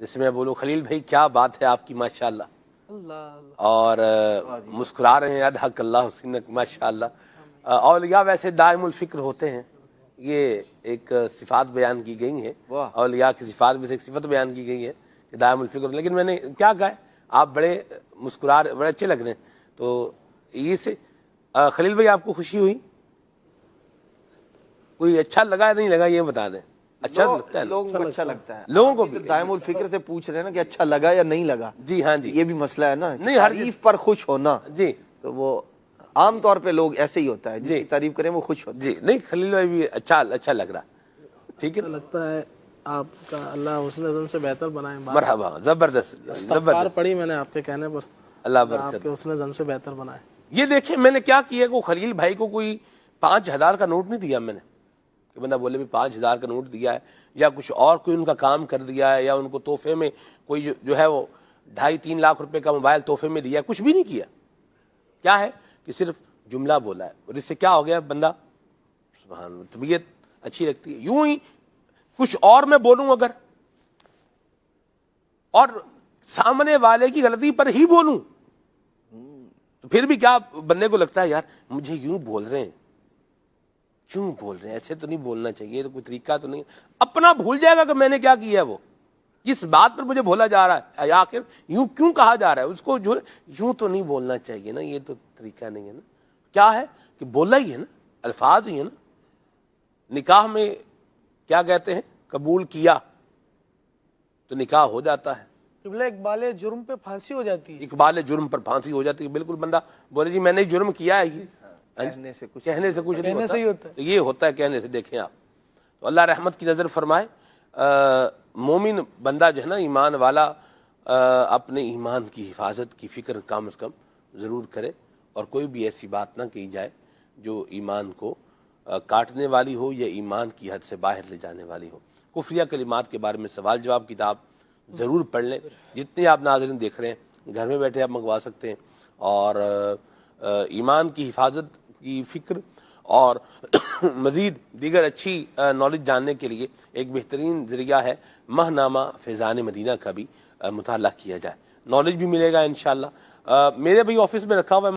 جیسے میں بولوں خلیل بھائی کیا بات ہے آپ کی ماشاءاللہ، اللہ اور مسکرا رہے ہیں ادحک اللہ حسینک ماشاءاللہ۔ اولیاء ویسے دائم الفکر ہوتے ہیں، یہ ایک صفات بیان کی گئی ہیں، اولیاء کی صفات میں سے ایک صفت بیان کی گئی ہے کہ دائم الفکر، لیکن میں نے کیا کہا ہے، آپ بڑے مسکرا رہے، بڑے اچھے لگ رہے ہیں، تو یہ سے خلیل بھائی آپ کو خوشی ہوئی؟ کوئی اچھا لگا یا نہیں لگا یہ بتا دیں۔ اچھا لگتا ہے، لوگوں کو اچھا لگتا ہے، لوگوں کو بھی دائم الفکر سے پوچھ رہے ہیں نا کہ اچھا لگا یا نہیں لگا۔ جی ہاں جی، یہ بھی مسئلہ ہے نا، نہیں ہر تعریف پر خوش ہونا، جی تو وہ عام طور پہ لوگ ایسے ہی ہوتا ہے، جس جی کی تعریف کریں وہ خوش ہوتا ہے۔ جی نہیں خلیل بھائی بھی اچھا لگ رہا، ٹھیک ہے، لگتا ہے آپ کا اللہ حسن زن سے بہتر بنائے۔ مرحبا، زبردست استغفار پڑھی میں نے آپ کے کہنے پر، اللہ آپ برکت۔ کے حسن زن سے بہتر بنائے۔ یہ دیکھیں میں نے کیا کیا کہ خلیل بھائی کو کوئی 5,000 کا نوٹ نہیں دیا میں نے، کہ بندہ بولے بھی 5,000 کا نوٹ دیا ہے، یا کچھ اور کوئی ان کا کام کر دیا ہے، یا ان کو تحفے میں کوئی جو ہے وہ 2.5-3 لاکھ روپے کا موبائل تحفے میں دیا ہے، کچھ بھی نہیں کیا۔ کیا ہے کہ صرف جملہ بولا ہے، اور اس سے کیا ہو گیا، بندہ سبحان اللہ طبیعت اچھی لگتی ہے۔ یوں ہی کچھ اور میں بولوں اگر، اور سامنے والے کی غلطی پر ہی بولوں، تو پھر بھی کیا بندے کو لگتا ہے یار مجھے یوں بول رہے ہیں، کیوں بول رہے ہیں، ایسے تو نہیں بولنا چاہیے، تو کوئی طریقہ تو نہیں، اپنا بھول جائے گا کہ میں نے کیا کیا ہے، وہ اس بات پر مجھے بولا جا رہا ہے، آخر یوں کیوں کہا جا رہا ہے، اس کو جو یوں تو نہیں بولنا چاہیے نا، یہ تو طریقہ نہیں ہے نا، کیا ہے کہ بولا ہی ہے نا، الفاظ ہی ہے نا۔ نکاح میں کیا کہتے ہیں، قبول کیا تو نکاح ہو جاتا ہے، قبلہ اقبال جرم پہ پھانسی ہو جاتی ہے۔ اقبال جرم پر پھانسی ہو جاتی ہے، بالکل بندہ بولے جی میں نے جرم کیا ہے، کہنے سے کچھ کہنے سے کچھ نہیں کہنے سے ہی ہوتا ہے۔ تو یہ ہوتا ہے کہنے سے۔ دیکھیں آپ، تو اللہ رحمت کی نظر فرمائے، مومن بندہ جو ہے نا ایمان والا، اپنے ایمان کی حفاظت کی فکر کم از کم ضرور کرے، اور کوئی بھی ایسی بات نہ کی جائے جو ایمان کو کاٹنے والی ہو یا ایمان کی حد سے باہر لے جانے والی ہو۔ کفریہ کلمات کے بارے میں سوال جواب کتاب ضرور پڑھ لیں، جتنے آپ ناظرین دیکھ رہے ہیں گھر میں بیٹھے آپ منگوا سکتے ہیں، اور ایمان کی حفاظت کی فکر اور مزید دیگر اچھی نالج جاننے کے لیے ایک بہترین ذریعہ ہے ماہنامہ فیضان مدینہ کا بھی مطالعہ کیا جائے، نالج بھی ملے گا انشاءاللہ۔ میرے بھی آفس میں رکھا ہوا ہے